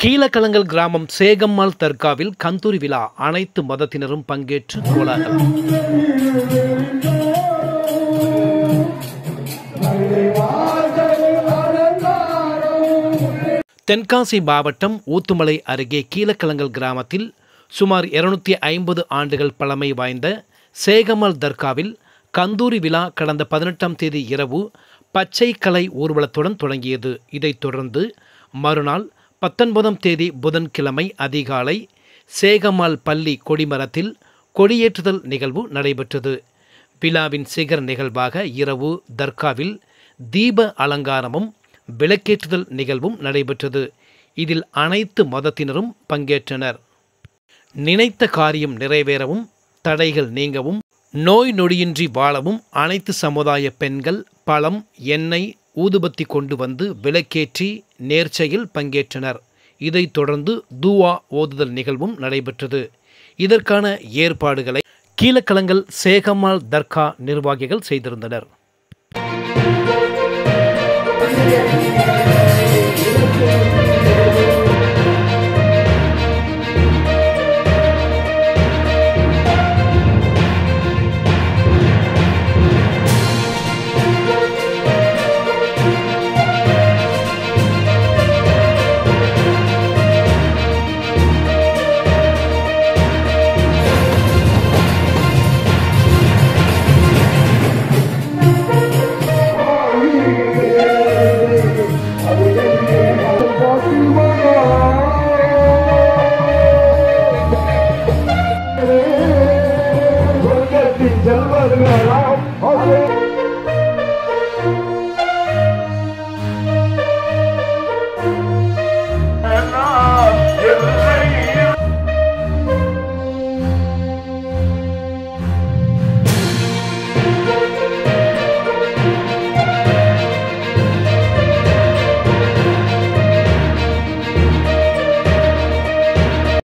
கீழக்கலங்கல் கிராமம் சேகம்மாள் தர்காவில் கந்தூரி விழா அனைத்து மதத்தினரும் பங்கேற்று கோலாகலம். தென்காசி மாவட்டம் ஊத்துமலை அருகே கீழக்கலங்கல் கிராமத்தில் சுமார் 250 ஆண்டுகள் பழமை வாய்ந்த சேகம்மாள் தர்காவில் கந்தூரி விழா கடந்த 18ஆம் தேதி இரவு பச்சை கலை ஊர்வலத்துடன் தொடங்கியது. இதைத் தொடர்ந்து மறுநாள் 19ஆம் தேதி புதன்கிழமை அதிகாலை சேகம்மாள் பள்ளி கொடிமரத்தில் கொடியேற்றுதல் நிகழ்வு நடைபெற்றது. விழாவின் சிகர் நிகழ்வாக இரவு தர்காவில் தீப அலங்காரமும் விளக்கேற்றுதல் நிகழ்வும் நடைபெற்றது. இதில் அனைத்து மதத்தினரும் பங்கேற்றனர். நினைத்த காரியம் நிறைவேறவும் தடைகள் நீங்கவும் நோய் நொடியின்றி வாழவும் அனைத்து சமுதாய பெண்கள் பழம் எண்ணெய் ஊதுபத்தி கொண்டு வந்து விளக்கேற்றி நேர்ச்சையில் பங்கேற்றனர். இதைத் தொடர்ந்து துவா ஓதுதல் நிகழ்வும் நடைபெற்றது. இதற்கான ஏற்பாடுகளை கீழக்கலங்கல் சேகம்மாள் தர்கா நிர்வாகிகள் செய்திருந்தனர்.